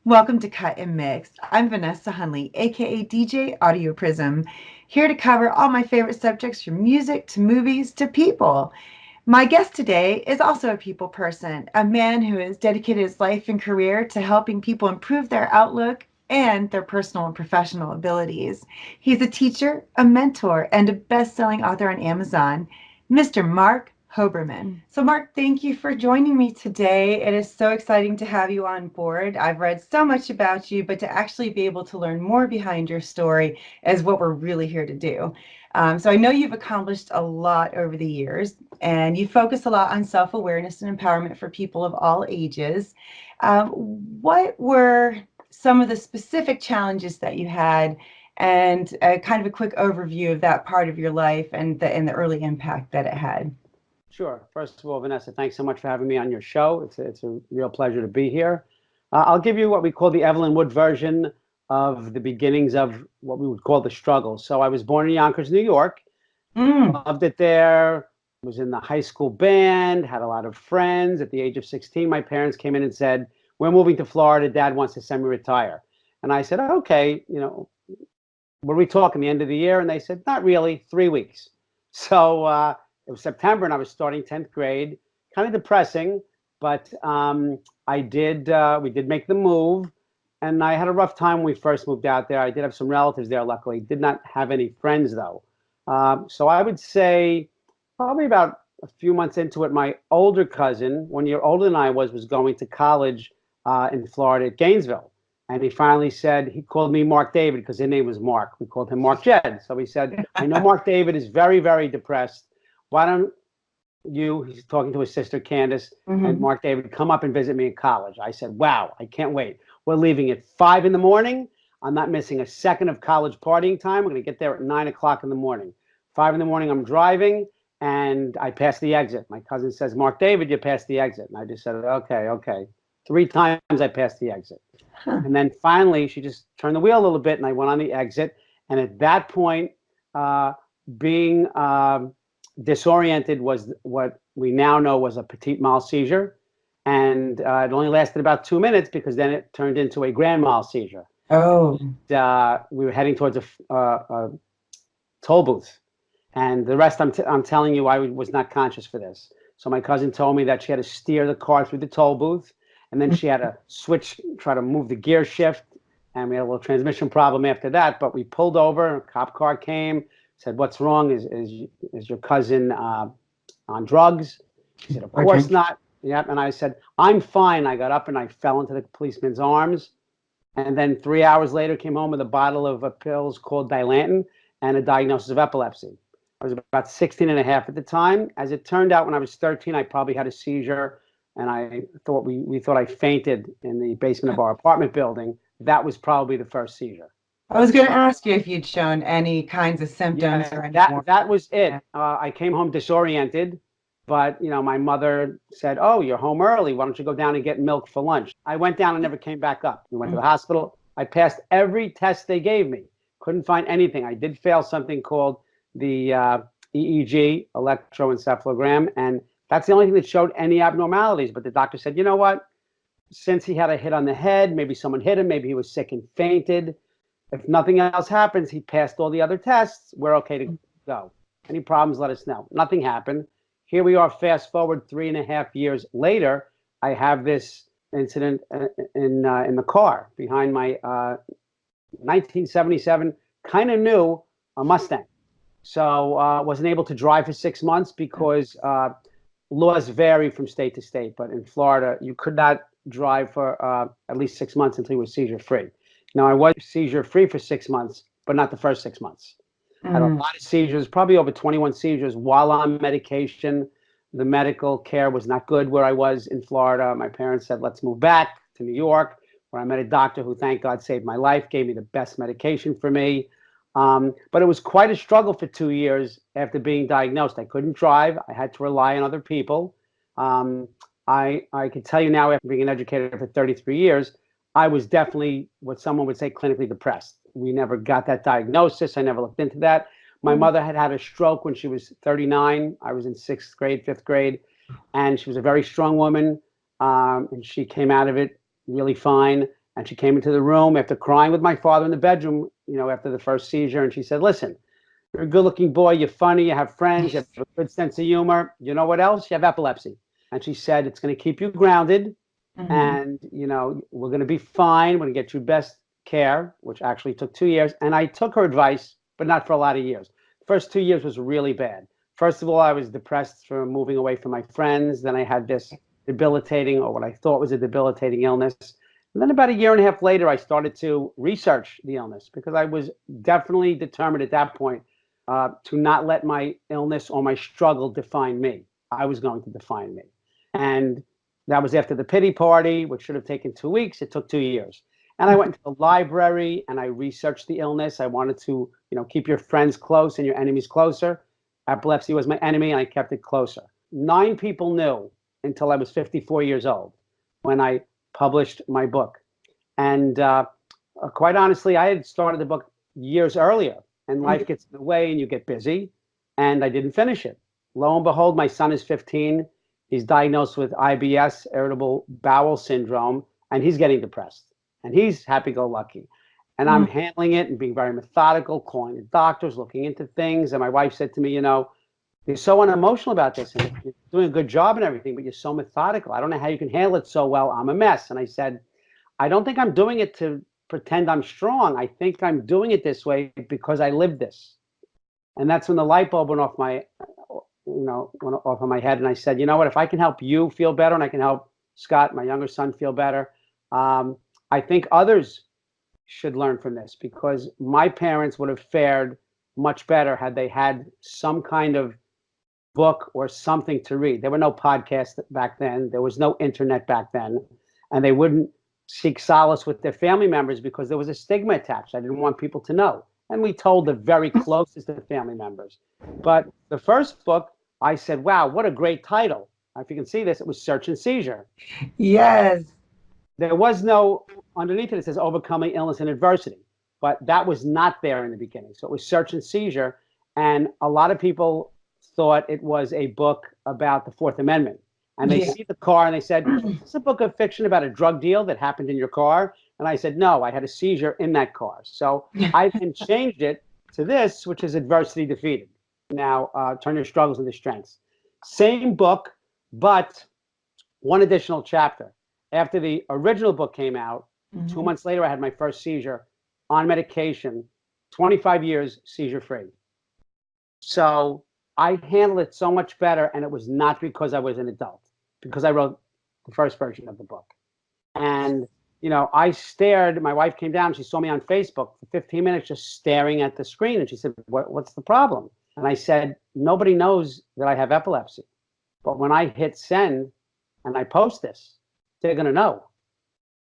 Welcome to Cut and Mix. I'm Vanessa Hundley, aka DJ Audioprism, here to cover all my favorite subjects from music to movies to people. My guest today is also a people person, a man who has dedicated his life and career to helping people improve their outlook and their personal and professional abilities. He's a teacher, a mentor, and a best-selling author on Amazon, Mr. Marc Hoberman. So Marc, thank you for joining me today. It is so exciting to have you on board. I've read so much about you, but to actually be able to learn more behind your story is what we're really here to do. So I know you've accomplished a lot over the years, and you focus a lot on self-awareness and empowerment for people of all ages. What were some of the specific challenges that you had, and kind of a quick overview of that part of your life and the early impact that it had? Sure. First of all, Vanessa, thanks so much for having me on your show. It's a real pleasure to be here. I'll give you what we call the Evelyn Wood version of the beginnings of what we would call the struggle. So I was born in Yonkers, New York, Mm. loved it there, was in the high school band, had a lot of friends. At the age of 16, my parents came in and said, "We're moving to Florida. Dad wants to semi-retire." And I said, "Okay, what are we talking, the end of the year?" And they said, "Not really, 3 weeks." So it was September and I was starting 10th grade. Kind of depressing, but we did make the move. And I had a rough time when we first moved out there. I did have some relatives there, luckily. Did not have any friends, though. So I would say probably about a few months into it, my older cousin, 1 year older than I was going to college in Florida at Gainesville. And he finally said, he called me Marc David because his name was Mark. We called him Marc Jed. So he said, "I know Marc David is very, very depressed. Why don't he's talking to his sister Candace, and Marc David, come up and visit me in college." I said, "Wow, I can't wait. We're leaving at 5 in the morning. I'm not missing a second of college partying time. We're going to get there at 9 o'clock in the morning. 5 in the morning, I'm driving, and I pass the exit. My cousin says, 'Marc David, you passed the exit.' And I just said, okay, okay. 3 times I passed the exit. Huh. And then finally, she just turned the wheel a little bit, and I went on the exit. And at that point, being disoriented was what we now know was a petit mal seizure. And it only lasted about 2 minutes because then it turned into a grand mal seizure. Oh. We were heading towards a toll booth. And the rest, I'm telling you, I was not conscious for this. So my cousin told me that she had to steer the car through the toll booth. And then she had to try to move the gear shift. And we had a little transmission problem after that. But we pulled over, a cop car came, said, "What's wrong? Is your cousin on drugs?" She said, "Of course not." Yep. And I said, "I'm fine." I got up and I fell into the policeman's arms. And then 3 hours later, came home with a bottle of pills called Dilantin and a diagnosis of epilepsy. I was about 16 and a half at the time. As it turned out, when I was 13, I probably had a seizure. And I thought we thought I fainted in the basement of our apartment building. That was probably the first seizure. I was going to ask you if you'd shown any kinds of symptoms or Yeah, any that more. that was Yeah. it. I came home disoriented, but my mother said, "Oh, you're home early. Why don't you go down and get milk for lunch?" I went down and never came back up. We went to the hospital. I passed every test they gave me. Couldn't find anything. I did fail something called the EEG, electroencephalogram, and that's the only thing that showed any abnormalities. But the doctor said, "You know what? Since he had a hit on the head, maybe someone hit him, maybe he was sick and fainted. If nothing else happens, he passed all the other tests. We're okay to go. Any problems, let us know." Nothing happened. Here we are, fast forward 3.5 years later. I have this incident in the car behind my 1977 kind of new Mustang. So wasn't able to drive for 6 months because laws vary from state to state. But in Florida, you could not drive for at least 6 months until you were seizure free. Now, I was seizure free for 6 months, but not the first 6 months. Had a lot of seizures, probably over 21 seizures while on medication. The medical care was not good where I was in Florida. My parents said, "Let's move back to New York," where I met a doctor who, thank God, saved my life, gave me the best medication for me. But it was quite a struggle for 2 years after being diagnosed. I couldn't drive. I had to rely on other people. I can tell you now, after being an educator for 33 years, I was definitely what someone would say clinically depressed. We never got that diagnosis. I never looked into that. My mother had had a stroke when she was 39. I was in 6th grade, 5th grade, and she was a very strong woman, and she came out of it really fine. And she came into the room after crying with my father in the bedroom, after the first seizure. And she said, listen, you're a good looking boy. You're funny. You have friends. You have a good sense of humor. You know what else? You have epilepsy. And she said, it's going to keep you grounded. And, we're going to be fine. We're going to get you best care, which actually took 2 years. And I took her advice, but not for a lot of years. First 2 years was really bad. First of all, I was depressed from moving away from my friends. Then I had this debilitating, or what I thought was a debilitating illness. And then about a year and a half later, I started to research the illness because I was definitely determined at that point to not let my illness or my struggle define me. I was going to define me. And that was after the pity party, which should have taken 2 weeks. It took 2 years. And I went to the library and I researched the illness. I wanted to, keep your friends close and your enemies closer. Epilepsy was my enemy, and I kept it closer. 9 people knew until I was 54 years old when I published my book. And quite honestly, I had started the book years earlier, and life gets in the way and you get busy, and I didn't finish it. Lo and behold, my son is 15. He's diagnosed with IBS, irritable bowel syndrome, and he's getting depressed. And he's happy-go-lucky. And I'm handling it and being very methodical, calling the doctors, looking into things. And my wife said to me, you're so unemotional about this, and you're doing a good job and everything, but you're so methodical. I don't know how you can handle it so well. I'm a mess. And I said, I don't think I'm doing it to pretend I'm strong. I think I'm doing it this way because I live this. And that's when the light bulb went off my, went off of my head. And I said, you know what, if I can help you feel better and I can help Scott, my younger son, feel better, I think others should learn from this, because my parents would have fared much better had they had some kind of book or something to read. There were no podcasts back then. There was no internet back then. And they wouldn't seek solace with their family members because there was a stigma attached. I didn't want people to know. And we told the very closest of family members. But the first book, I said, wow, what a great title. If you can see this, it was Search and Seizure. Yes. There was no, underneath it, it says Overcoming Illness and Adversity. But that was not there in the beginning. So it was Search and Seizure. And a lot of people thought it was a book about the Fourth Amendment. And they see the car and they said, is this a book of fiction about a drug deal that happened in your car? And I said, no, I had a seizure in that car. So I then changed it to this, which is Adversity Defeated. Now, turn your struggles into strengths. Same book, but one additional chapter. After the original book came out, 2 months later, I had my first seizure on medication, 25 years seizure-free. So I handled it so much better, and it was not because I was an adult, because I wrote the first version of the book. And, I stared. My wife came down. She saw me on Facebook for 15 minutes just staring at the screen, and she said, what's the problem? And I said, nobody knows that I have epilepsy. But when I hit send and I post this, they're going to know.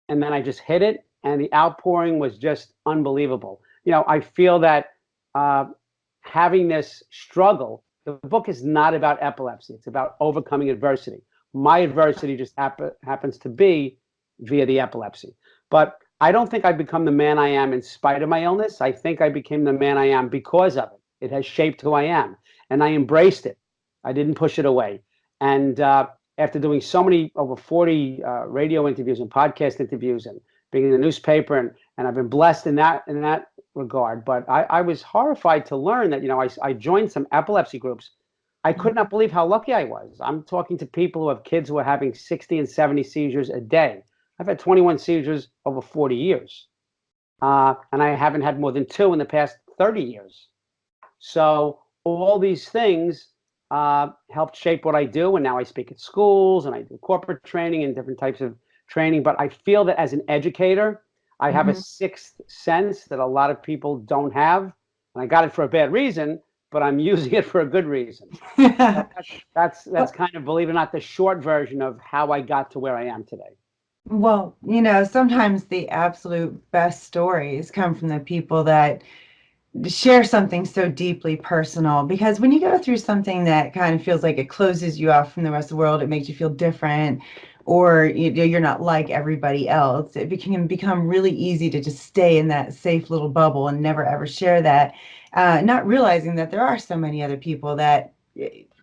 And then I just hit it, and the outpouring was just unbelievable. I feel that having this struggle, the book is not about epilepsy. It's about overcoming adversity. My adversity just happens to be via the epilepsy. But I don't think I've become the man I am in spite of my illness. I think I became the man I am because of it. It has shaped who I am. And I embraced it. I didn't push it away. And after doing so many, over 40 radio interviews and podcast interviews and being in the newspaper, and I've been blessed in that regard. But I was horrified to learn that, I joined some epilepsy groups. I could not believe how lucky I was. I'm talking to people who have kids who are having 60 and 70 seizures a day. I've had 21 seizures over 40 years. And I haven't had more than 2 in the past 30 years. So all these things helped shape what I do. And now I speak at schools and I do corporate training and different types of training. But I feel that as an educator, I have a sixth sense that a lot of people don't have. And I got it for a bad reason, but I'm using it for a good reason. That's kind of, believe it or not, the short version of how I got to where I am today. Well, sometimes the absolute best stories come from the people that share something so deeply personal, because when you go through something that kind of feels like it closes you off from the rest of the world, it makes you feel different, or you're not like everybody else, it can become really easy to just stay in that safe little bubble and never ever share that, not realizing that there are so many other people that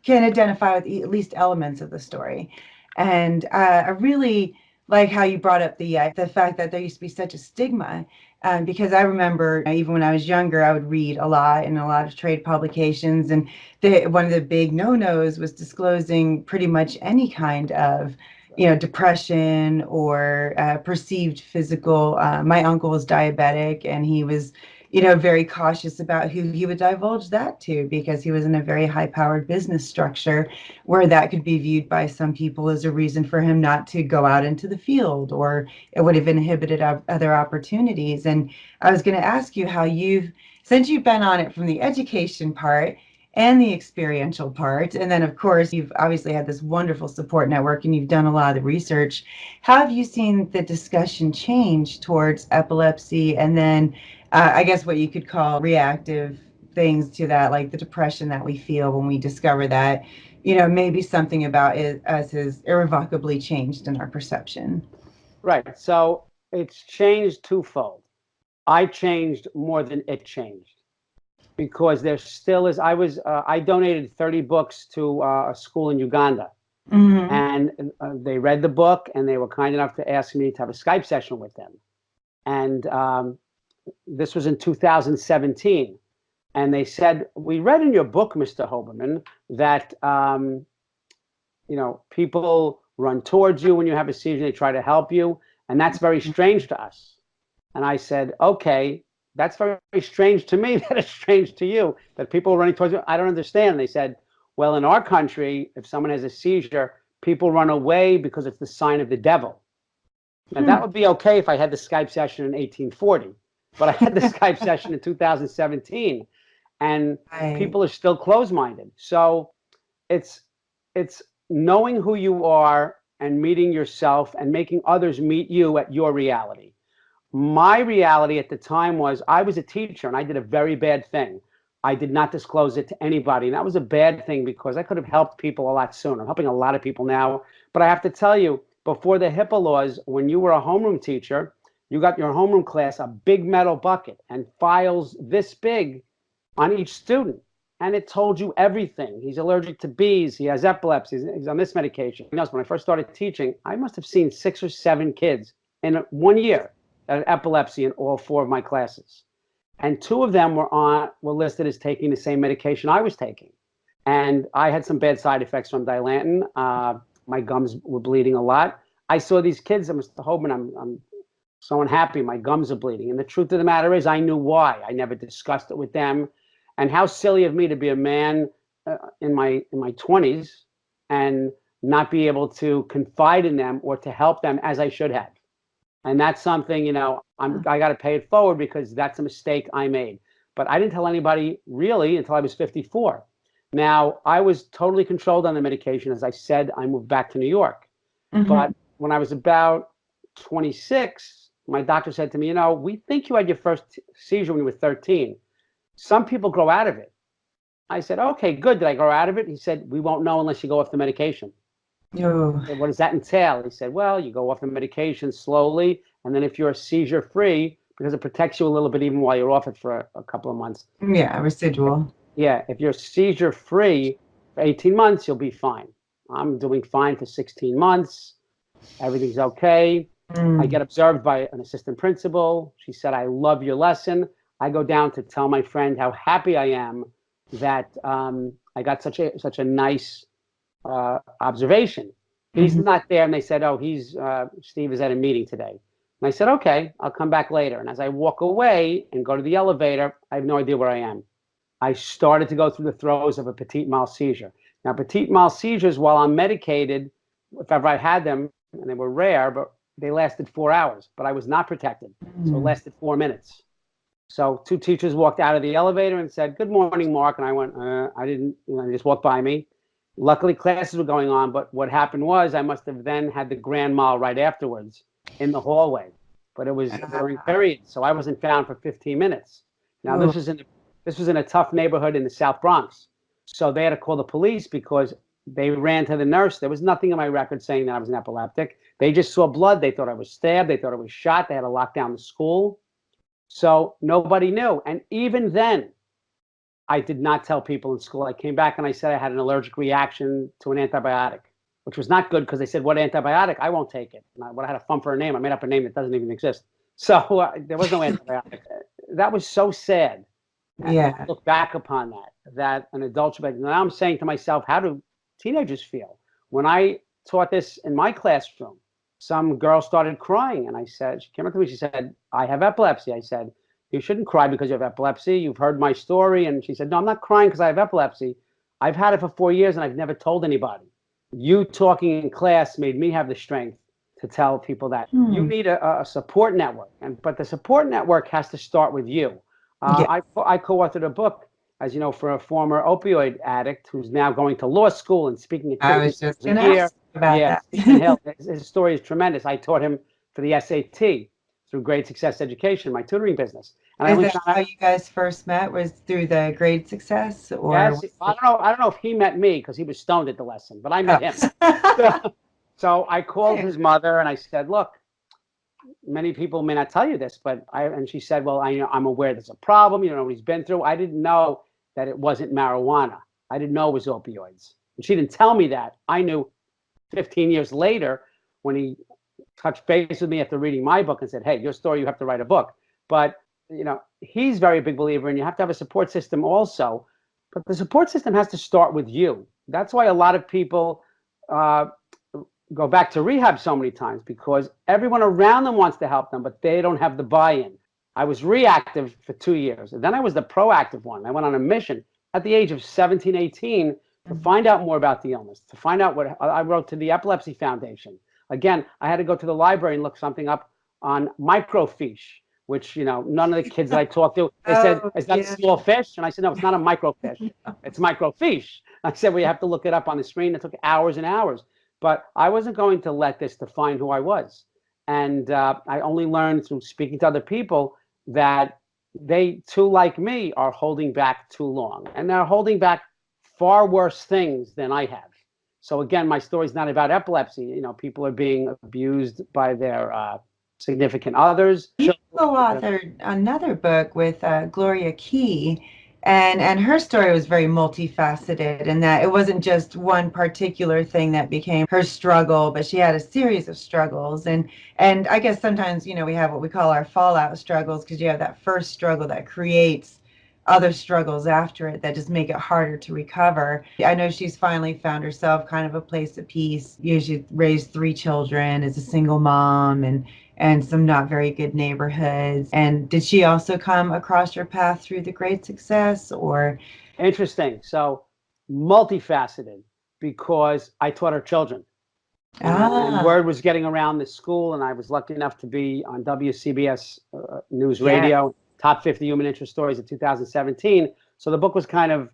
can identify with at least elements of the story. And I really like how you brought up the fact that there used to be such a stigma. Because I remember even when I was younger, I would read a lot in a lot of trade publications, and one of the big no-nos was disclosing pretty much any kind of, depression or perceived physical. My uncle was diabetic, and he was, very cautious about who he would divulge that to, because he was in a very high-powered business structure where that could be viewed by some people as a reason for him not to go out into the field, or it would have inhibited other opportunities. And I was going to ask you how since you've been on it from the education part and the experiential part, and then of course you've obviously had this wonderful support network and you've done a lot of the research, how have you seen the discussion change towards epilepsy, and then I guess what you could call reactive things to that, like the depression that we feel when we discover that, maybe something about us is irrevocably changed in our perception? Right. So it's changed twofold. I changed more than it changed, because there still is. I donated 30 books to a school in Uganda, Mm-hmm. and they read the book, and they were kind enough to ask me to have a Skype session with them. And this was in 2017. And they said, we read in your book, Mr. Hoberman, that people run towards you when you have a seizure. They try to help you, and that's very strange to us. And I said, okay, that's very strange to me. That is strange to you, that people are running towards you. I don't understand. And they said, well, in our country, if someone has a seizure, people run away because it's the sign of the devil. Now, that would be okay if I had the Skype session in 1840, but I had the Skype session in 2017, and Right. people are still closed-minded. So it's it's knowing who you are and meeting yourself and making others meet you at your reality. My reality at the time was I was a teacher and I did a very bad thing. I did not disclose it to anybody. And that was a bad thing because I could have helped people a lot sooner. I'm helping a lot of people now. But I have to tell you, before the HIPAA laws, when you were a homeroom teacher, you got your homeroom class a big metal bucket and files this big on each student. And it told you everything. He's allergic to bees. He has epilepsy. He's on this medication. When I first started teaching, I must have seen 6 or 7 kids in 1 year that had epilepsy in all 4 of my classes. And 2 of them were listed as taking the same medication I was taking. And I had some bad side effects from Dilantin. My gums were bleeding a lot. I saw these kids, and Mr. Hoberman, I'm so unhappy. My gums are bleeding. And the truth of the matter is, I knew why. I never discussed it with them. And how silly of me to be a man in my 20s and not be able to confide in them or to help them as I should have. And that's something, I got to pay it forward because that's a mistake I made. But I didn't tell anybody really until I was 54. Now, I was totally controlled on the medication. As I said, I moved back to New York. Mm-hmm. But when I was about 26, my doctor said to me, we think you had your first seizure when you were 13. Some people grow out of it. I said, okay, good. Did I grow out of it? He said, we won't know unless you go off the medication. Oh. I said, what does that entail? He said, well, you go off the medication slowly, and then if you're seizure free, because it protects you a little bit even while you're off it for a couple of months. Yeah, residual. Yeah, if you're seizure free for 18 months, you'll be fine. I'm doing fine for 16 months. Everything's okay. I Mm. get observed by an assistant principal. She said, I love your lesson. I go down to tell my friend how happy I am that I got such a nice observation. He's Mhm. not there, and they said, "Oh, Steve is at a meeting today." And I said, "Okay, I'll come back later." And as I walk away and go to the elevator, I have no idea where I am. I started to go through the throes of a petit mal seizure. Now, petit mal seizures, while I'm medicated, if ever I had them, and they were rare, but they lasted 4 hours. But I was not protected, so it Mm. lasted 4 minutes. So 2 teachers walked out of the elevator and said, "Good morning, Mark." And I went, I didn't, they just walked by me. Luckily, classes were going on, but what happened was I must have then had the grand mal right afterwards in the hallway. But it was during periods, so I wasn't found for 15 minutes. Now, Oh. this was in a tough neighborhood in the South Bronx. So they had to call the police because they ran to the nurse. There was nothing in my record saying that I was an epileptic. They just saw blood. They thought I was stabbed. They thought I was shot. They had to lock down the school. So nobody knew. And even then, I did not tell people in school. I came back and I said I had an allergic reaction to an antibiotic. which was not good because they said, what antibiotic? I won't take it. And I had a fun for a name. I made up a name that doesn't even exist. So there was no antibiotic. That was so sad. And I Yeah. look back upon that an adult should be. Now I'm saying to myself, how do teenagers feel? When I taught this in my classroom, some girl started crying, and she came up to me, she said, I have epilepsy. I said, you shouldn't cry because you have epilepsy. You've heard my story. And she said, no, I'm not crying because I have epilepsy. I've had it for 4 years and I've never told anybody. You talking in class made me have the strength to tell people that. You need a support network, but the support network has to start with you. Yeah. I co-authored a book, as you know, for a former opioid addict who's now going to law school and speaking at I was just going to ask about Yeah, that. Stephen Hill. His story is tremendous. I taught him for the SAT through Great Success Education, my tutoring business. And I Is only that found how out, you guys first met? Was through the Great Success, or yes, was I it? don't know. I don't know if he met me because he was stoned at the lesson, but I met him. Oh. So I called his mother and I said, look, many people may not tell you this, and she said, well, I'm aware there's a problem. You don't know what he's been through. I didn't know that it wasn't marijuana. I didn't know it was opioids. And she didn't tell me that. I knew 15 years later when he touched base with me after reading my book and said, hey, your story, you have to write a book. But, he's very big believer, and you have to have a support system also. But the support system has to start with you. That's why a lot of people go back to rehab so many times, because everyone around them wants to help them, but they don't have the buy-in. I was reactive for 2 years, and then I was the proactive one. I went on a mission at the age of 17, 18 to find out more about the illness, to find out what I wrote to the Epilepsy Foundation. Again, I had to go to the library and look something up on microfiche, which, none of the kids that I talked to, they said, Oh, is that a yeah. small fish? And I said, no, it's not a microfiche. It's microfiche. I said, well, you have to look it up on the screen. It took hours and hours. But I wasn't going to let this define who I was. And I only learned through speaking to other people that they, too, like me, are holding back too long. And they're holding back far worse things than I have. So again, my story is not about epilepsy. People are being abused by their significant others. You co-authored another book with Gloria Key, and her story was very multifaceted in that it wasn't just one particular thing that became her struggle, but she had a series of struggles. And I guess sometimes, we have what we call our fallout struggles, because you have that first struggle that creates other struggles after it that just make it harder to recover. I know she's finally found herself kind of a place of peace. She raised 3 children as a single mom, and some not very good neighborhoods. And did she also come across your path through the Great Success, or? Interesting. So multifaceted, because I taught her children. And word was getting around the school, and I was lucky enough to be on WCBS News Radio, Top 50 Human Interest Stories of 2017. So the book was kind of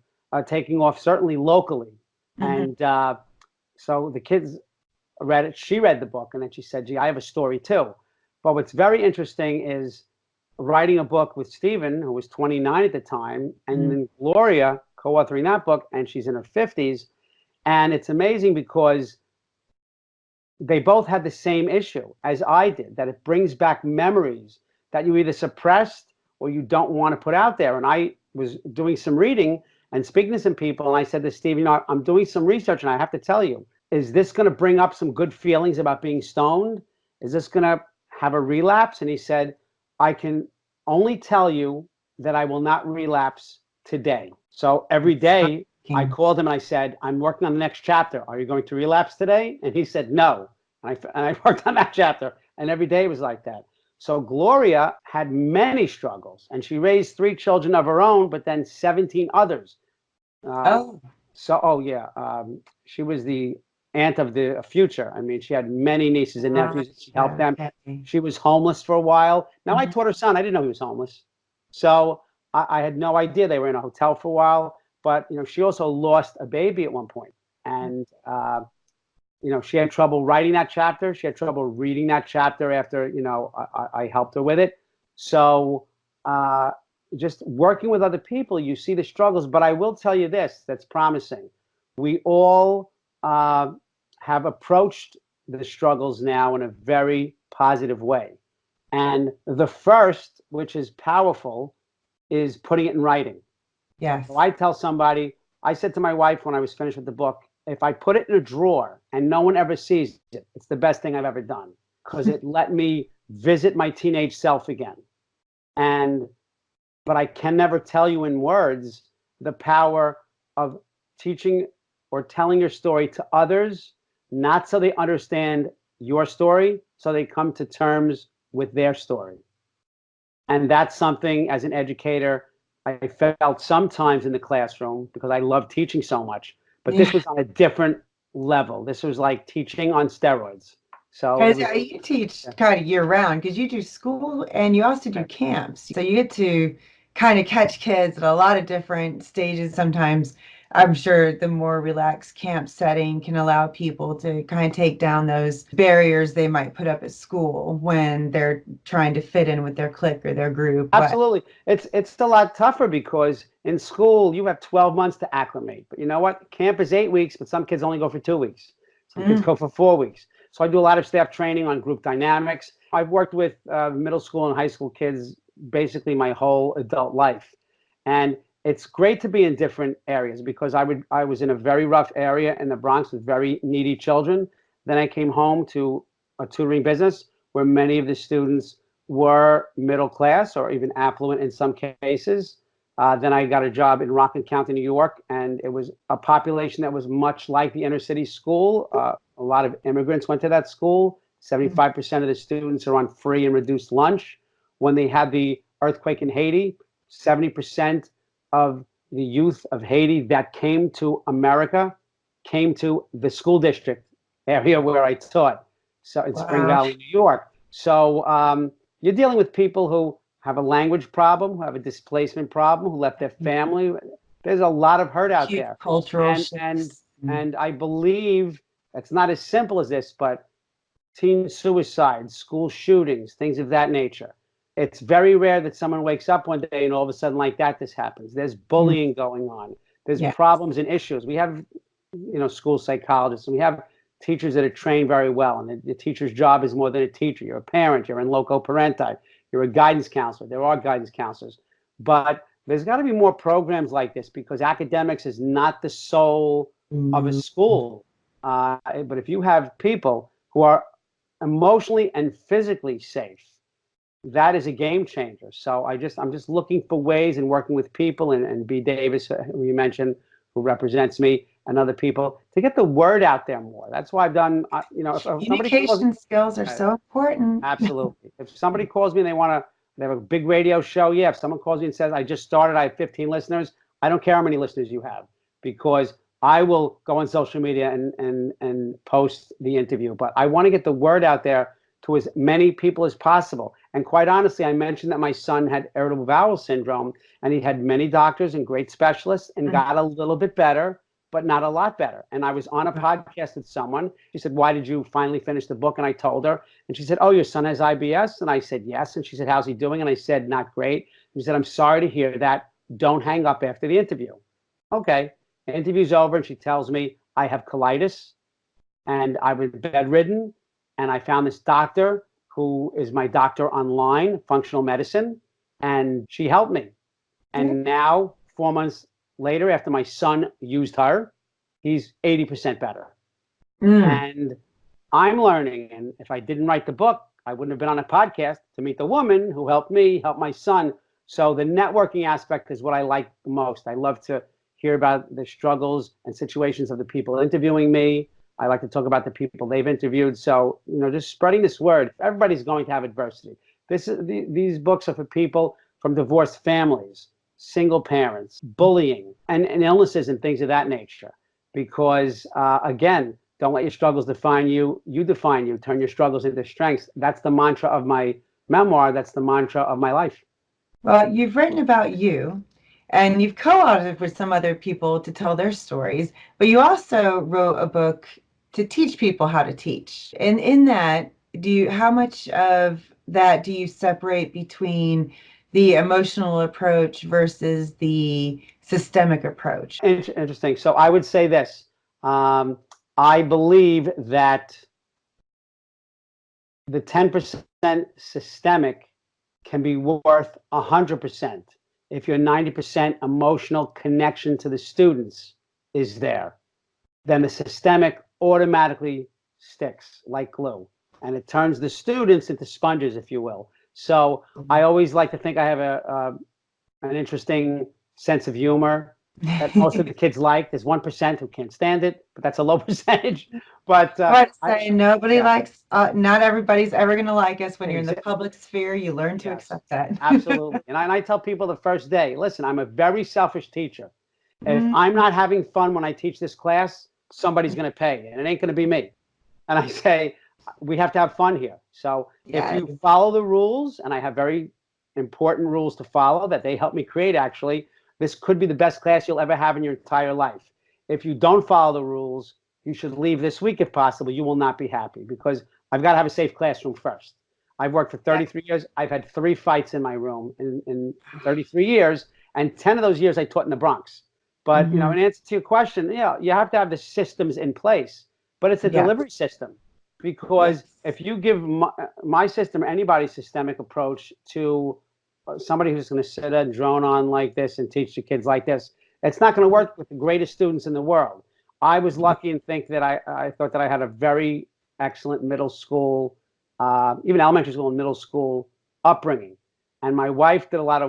taking off, certainly locally. And so the kids read it. She read the book, and then she said, gee, I have a story too. But what's very interesting is writing a book with Stephen, who was 29 at the time, and then Gloria co-authoring that book, and she's in her 50s. And it's amazing because they both had the same issue as I did, that it brings back memories that you either suppressed or you don't want to put out there. And I was doing some reading and speaking to some people, and I said to Steve, I'm doing some research, and I have to tell you, is this going to bring up some good feelings about being stoned? Is this going to have a relapse? And he said, I can only tell you that I will not relapse today. So every day I called him and I said, I'm working on the next chapter. Are you going to relapse today? And he said, no. And I worked on that chapter, and every day was like that. So Gloria had many struggles, and she raised 3 children of her own, but then 17 others. She was the aunt of the future. I mean, she had many nieces and nephews. She helped them. She was homeless for a while. Now, I taught her son. I didn't know he was homeless. So I had no idea. They were in a hotel for a while. But, she also lost a baby at one point. And, she had trouble writing that chapter. She had trouble reading that chapter after, I helped her with it. So just working with other people, you see the struggles. But I will tell you this, that's promising. We all have approached the struggles now in a very positive way. And the first, which is powerful, is putting it in writing. Yes. So I tell somebody, I said to my wife when I was finished with the book, if I put it in a drawer and no one ever sees it, it's the best thing I've ever done, because it let me visit my teenage self again. And but I can never tell you in words the power of teaching or telling your story to others, not so they understand your story, so they come to terms with their story. And that's something, as an educator, I felt sometimes in the classroom, because I love teaching so much, but this Yeah. was on a different level. This was like teaching on steroids. So it Because was, you teach yeah, kind of year round because you do school and you also do right. camps. So you get to kind of catch kids at a lot of different stages. Sometimes I'm sure the more relaxed camp setting can allow people to kind of take down those barriers they might put up at school when they're trying to fit in with their clique or their group. But Absolutely. It's a lot tougher because in school you have 12 months to acclimate. But you know what? Camp is 8 weeks, but some kids only go for 2 weeks. Some kids mm, go for 4 weeks. So I do a lot of staff training on group dynamics. I've worked with middle school and high school kids basically my whole adult life. And it's great to be in different areas, because I was in a very rough area in the Bronx with very needy children. Then I came home to a tutoring business where many of the students were middle class or even affluent in some cases. Then I got a job in Rockland County, New York, and it was a population that was much like the inner city school. A lot of immigrants went to that school. 75% of the students are on free and reduced lunch. When they had the earthquake in Haiti, 70% of the youth of Haiti that came to America came to the school district area where I taught, so in Spring wow. Valley, New York. So you're dealing with people who have a language problem, who have a displacement problem, who left their family. There's a lot of hurt out Huge there, cultural and and shifts. Mm. and I believe it's not as simple as this, but teen suicides, school shootings, things of that nature. It's very rare that someone wakes up one day and all of a sudden, like that, this happens. There's Mm. bullying going on. There's Yeah. problems and issues. We have, school psychologists, and we have teachers that are trained very well. And the teacher's job is more than a teacher. You're a parent. You're in loco parenti. You're a guidance counselor. There are guidance counselors, but there's got to be more programs like this, because academics is not the soul of a Mm. school. But if you have people who are emotionally and physically safe, that is a game changer. So I'm just looking for ways and working with people, and B. Davis, who you mentioned, who represents me, and other people, to get the word out there more. That's why I've done, if somebody calls, Communication skills are uh, so important. absolutely. If somebody calls me and they have a big radio show, yeah. If someone calls me and says, I just started, I have 15 listeners, I don't care how many listeners you have, because I will go on social media and post the interview. But I want to get the word out there to as many people as possible. And quite honestly, I mentioned that my son had irritable bowel syndrome, and he had many doctors and great specialists and got a little bit better, but not a lot better. And I was on a podcast with someone. She said, why did you finally finish the book? And I told her, and she said, oh, your son has IBS? And I said, yes. And she said, how's he doing? And I said, not great. And she said, I'm sorry to hear that. Don't hang up after the interview. Okay. The interview's over, and she tells me I have colitis and I was bedridden, and I found this doctor who is my doctor online, functional medicine, and she helped me. Yeah. And now, 4 months later, after my son used her, he's 80% better. Mm. And I'm learning. And if I didn't write the book, I wouldn't have been on a podcast to meet the woman who helped me help my son. So the networking aspect is what I like the most. I love to hear about the struggles and situations of the people interviewing me. I like to talk about the people they've interviewed. So, just spreading this word. Everybody's going to have adversity. These books are for people from divorced families, single parents, bullying, and illnesses and things of that nature. Because, again, don't let your struggles define you. You define you. Turn your struggles into strengths. That's the mantra of my memoir. That's the mantra of my life. Well, you've written about you and you've co-authored with some other people to tell their stories, but you also wrote a book to teach people how to teach. And in that, how much of that do you separate between the emotional approach versus the systemic approach? Interesting. So I would say this. I believe that the 10% systemic can be worth 100% if your 90% emotional connection to the students is there. then the systemic automatically sticks like glue, and it turns the students into sponges, if you will. So I always like to think I have an interesting sense of humor that most of the kids like. There's 1% who can't stand it, but that's a low percentage. But I would say nobody yeah, likes, not everybody's ever going to like us. When you're in the exa- public sphere, you learn to yes, accept that. absolutely. And I tell people the first day, listen, I'm a very selfish teacher. If Mm, I'm not having fun when I teach this class, somebody's going to pay, and it ain't going to be me. And I say, we have to have fun here. So if yeah, you follow the rules, and I have very important rules to follow that they help me create, actually, this could be the best class you'll ever have in your entire life. If you don't follow the rules, you should leave this week if possible. You will not be happy because I've got to have a safe classroom first. I've worked for 33 years. I've had 3 fights in my room in 33 years, and 10 of those years I taught in the Bronx. But, hmm in answer to your question, you have to have the systems in place, but it's a yes, delivery system. yes, Because if you give my system, anybody's systemic approach to somebody who's going to sit and drone on like this and teach the kids like this, it's not going to work with the greatest students in the world. I was lucky and think that I thought that I had a very excellent middle school, even elementary school and middle school upbringing. And my wife does a lot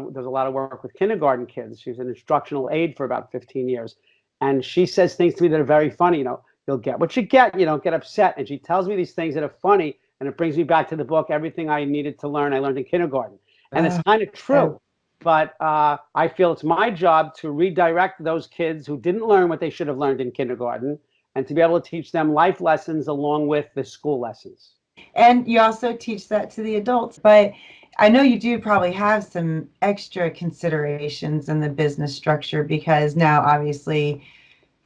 of work with kindergarten kids. She was an instructional aide for about 15 years. And she says things to me that are very funny. You'll get what you get. You don't get upset. And she tells me these things that are funny. And it brings me back to the book, Everything I Needed to Learn, I Learned in Kindergarten. And it's kind of so true. But I feel it's my job to redirect those kids who didn't learn what they should have learned in kindergarten and to be able to teach them life lessons along with the school lessons. and you also teach that to the adults. But I know you do probably have some extra considerations in the business structure because now obviously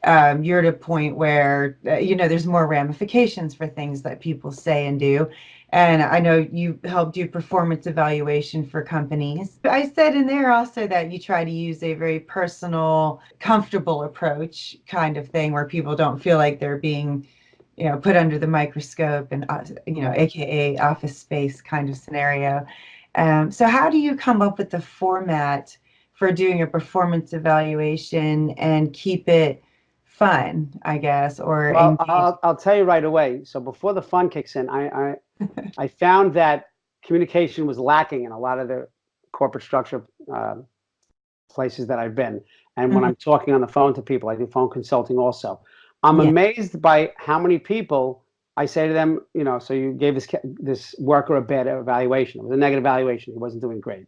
you're at a point where there's more ramifications for things that people say and do. And I know you help do performance evaluation for companies. I said in there also that you try to use a very personal, comfortable approach kind of thing where people don't feel like they're being put under the microscope and Right. aka office space kind of scenario. So how do you come up with the format for doing a performance evaluation and keep it fun, I guess, or Well, engage? I'll tell you right away. So before the fun kicks in, I found that communication was lacking in a lot of the corporate structure places that I've been. And when Mhm. I'm talking on the phone to people, I do phone consulting also. I'm Yeah. amazed by how many people I say to them, so you gave this worker a bad evaluation. It was a negative evaluation. He wasn't doing great.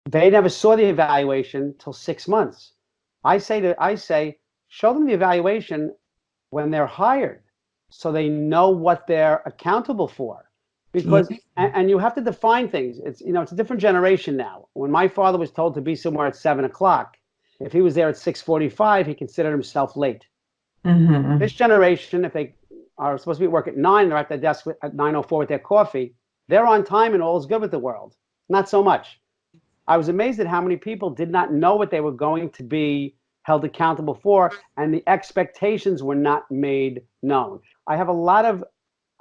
They never saw the evaluation till 6 months. I say, show them the evaluation when they're hired, so they know what they're accountable for. Yeah. Because and you have to define things. It's a different generation now. When my father was told to be somewhere at 7 o'clock, if he was there at 6:45, he considered himself late. hmm This generation, if they are supposed to be at work at 9, they're at their desk at 9:04 with their coffee. They're on time and all is good with the world. Not so much. I was amazed at how many people did not know what they were going to be held accountable for, and the expectations were not made known. I have a lot of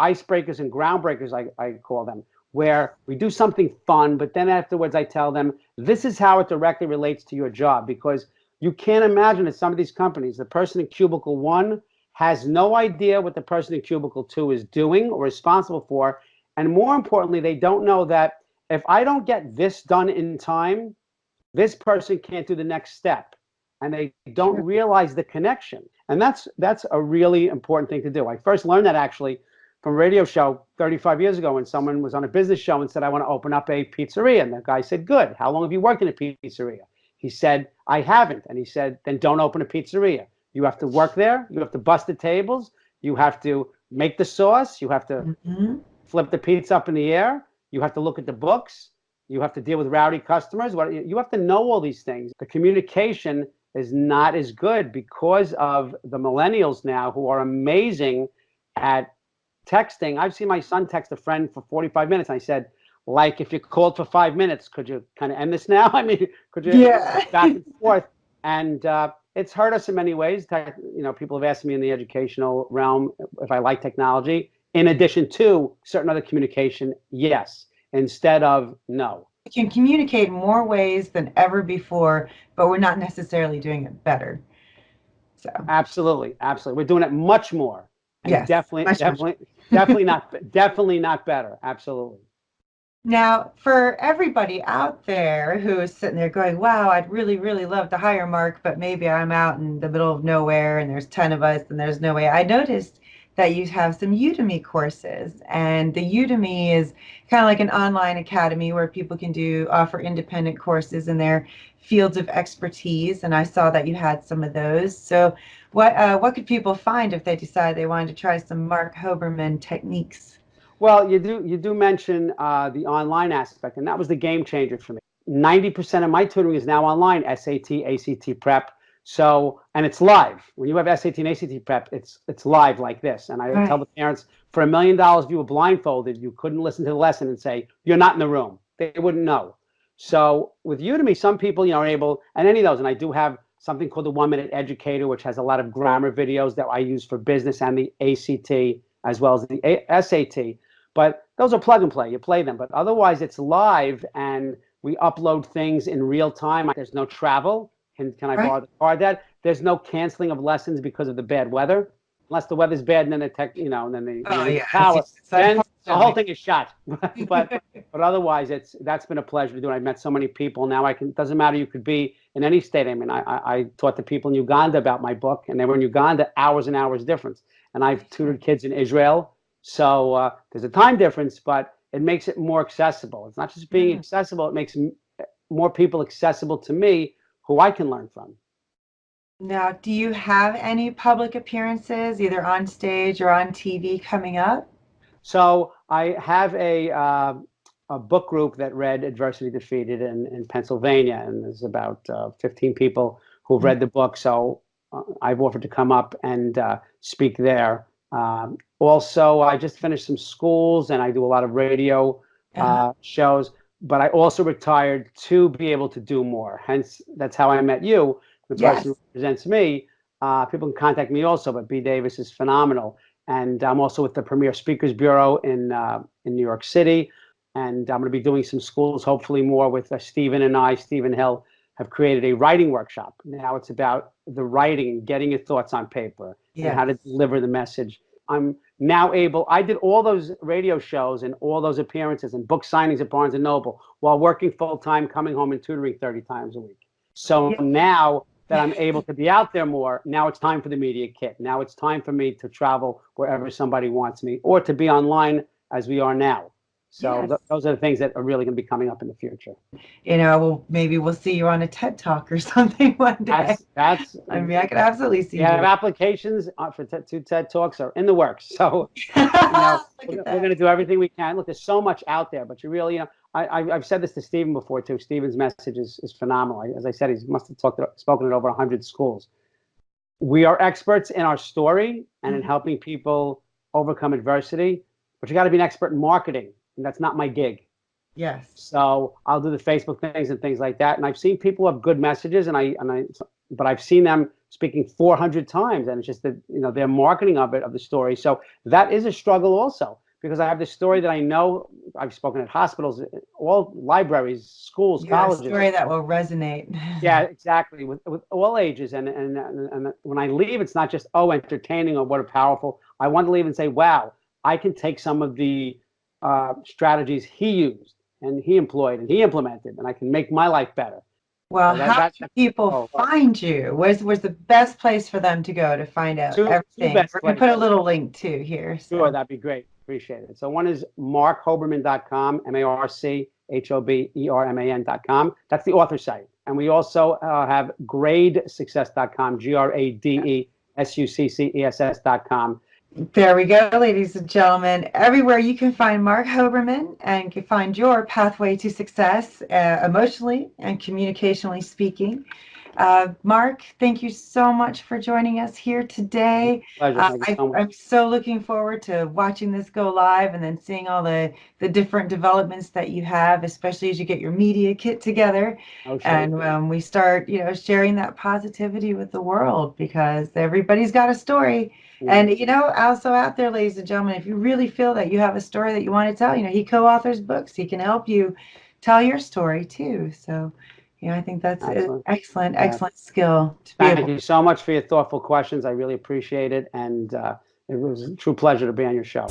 icebreakers and groundbreakers, I call them, where we do something fun, but then afterwards I tell them, this is how it directly relates to your job, because you can't imagine at some of these companies, the person in cubicle 1 has no idea what the person in cubicle 2 is doing or responsible for. And more importantly, they don't know that if I don't get this done in time, this person can't do the next step. And they don't Sure. realize the connection. And that's a really important thing to do. I first learned that actually from a radio show 35 years ago when someone was on a business show and said, I want to open up a pizzeria. And the guy said, good. How long have you worked in a pizzeria? He said, I haven't. And he said, then don't open a pizzeria. You have to work there. You have to bust the tables. You have to make the sauce. You have to hmm flip the pizza up in the air. You have to look at the books. You have to deal with rowdy customers. You have to know all these things. The communication is not as good because of the millennials now who are amazing at texting. I've seen my son text a friend for 45 minutes. And I said, like, if you called for 5 minutes, could you kind of end this now? I mean, could you Yeah. back and forth? And it's hurt us in many ways. People have asked me in the educational realm if I like technology. In addition to certain other communication, yes, instead of no. We can communicate in more ways than ever before, but we're not necessarily doing it better. So Absolutely, absolutely. We're doing it much more, and yes, definitely, much, much. definitely not better. Absolutely. Now, for everybody out there who is sitting there going, wow, I'd really, really love to hire Mark, but maybe I'm out in the middle of nowhere and there's 10 of us and there's no way. I noticed that you have some Udemy courses, and the Udemy is kind of like an online academy where people can offer independent courses in their fields of expertise. And I saw that you had some of those. So what could people find if they decide they wanted to try some Marc Hoberman techniques? Well, you do mention the online aspect, and that was the game changer for me. 90% of my tutoring is now online, SAT, ACT prep. So, and it's live. When you have SAT and ACT prep, it's live like this. And I tell Right. the parents, for $1 million, if you were blindfolded, you couldn't listen to the lesson and say, you're not in the room. They wouldn't know. So with Udemy, some people, are able, and any of those, and I do have something called the 1 Minute Educator, which has a lot of grammar videos that I use for business and the ACT as well as the SAT. But those are plug and play. You play them. But otherwise, it's live, and we upload things in real time. There's no travel. Can I Right. borrow the car, Dad? There's no canceling of lessons because of the bad weather. Unless the weather's bad, and then and then they Oh, lose yeah. the power. It's Then the whole unfortunately. thing is shot. But otherwise, that's been a pleasure to do. I've met so many people. Now I can. Doesn't matter. You could be in any state. I mean, I taught the people in Uganda about my book, and they were in Uganda, hours and hours difference. And I've tutored kids in Israel. So there's a time difference, but it makes it more accessible. It's not just being Yeah. accessible, it makes more people accessible to me who I can learn from. Now, do you have any public appearances, either on stage or on TV, coming up? So I have a book group that read Adversity Defeated in Pennsylvania, and there's about 15 people who've read the book. So I've offered to come up and speak there. Also, I just finished some schools, and I do a lot of radio Uh-huh. shows. But I also retired to be able to do more. Hence, that's how I met you, the person who Yes. represents me. People can contact me also, but B. Davis is phenomenal. And I'm also with the Premier Speakers Bureau in New York City. And I'm going to be doing some schools, hopefully more with Stephen and Stephen Hill, have created a writing workshop. Now it's about the writing and getting your thoughts on paper and how to Yes. deliver the message. I'm now able, I did all those radio shows and all those appearances and book signings at Barnes and Noble while working full time, coming home and tutoring 30 times a week. So Yeah. now that I'm able to be out there more, now it's time for the media kit. Now it's time for me to travel wherever somebody wants me or to be online as we are now. So Yes. those are the things that are really going to be coming up in the future. Maybe we'll see you on a TED Talk or something one day. That's I mean, I could absolutely see we have you. applications for two TED Talks are in the works. So Look at we're going that. to do everything we can. Look, there's so much out there, but you really, I've said this to Stephen before too. Stephen's message is phenomenal. As I said, he must have spoken at over 100 schools. We are experts in our story and in Mhm. helping people overcome adversity, but you got to be an expert in marketing, and that's not my gig. Yes. So I'll do the Facebook things and things like that. And I've seen people have good messages, but I've seen them speaking 400 times, and it's just that their marketing of the story. So that is a struggle also, because I have this story that I know. I've spoken at hospitals, all libraries, schools, You have a colleges. story that will resonate. Yeah, exactly, with all ages. And when I leave, it's not just entertaining or what a powerful. I want to leave and say, wow, I can take some of the strategies he used and he employed and he implemented, and I can make my life better. Well, So how do that's people oh, find you? Where's the best place for them to go to find out two everything? best We're gonna put a places. little link too here. Sure, So that'd be great. Appreciate it. So one is marchoberman.com, MarChoberman.com. That's the author site. And we also have gradesuccess.com, GradeSuccess.com. there we go, ladies and gentlemen. Everywhere you can find Marc Hoberman and can find your pathway to success, emotionally and communicationally speaking. Marc, thank you so much for joining us here today. Pleasure. Thank you so much. I'm so looking forward to watching this go live and then seeing all the different developments that you have, especially as you get your media kit together Oh, sure. and we start, sharing that positivity with the world because everybody's got a story. Mm. And, also out there, ladies and gentlemen, if you really feel that you have a story that you want to tell, he co-authors books. He can help you tell your story too. So, Yeah, I think that's an Excellent. excellent, Yeah. excellent skill to be Thank able. you so much for your thoughtful questions. I really appreciate it. And it was a true pleasure to be on your show.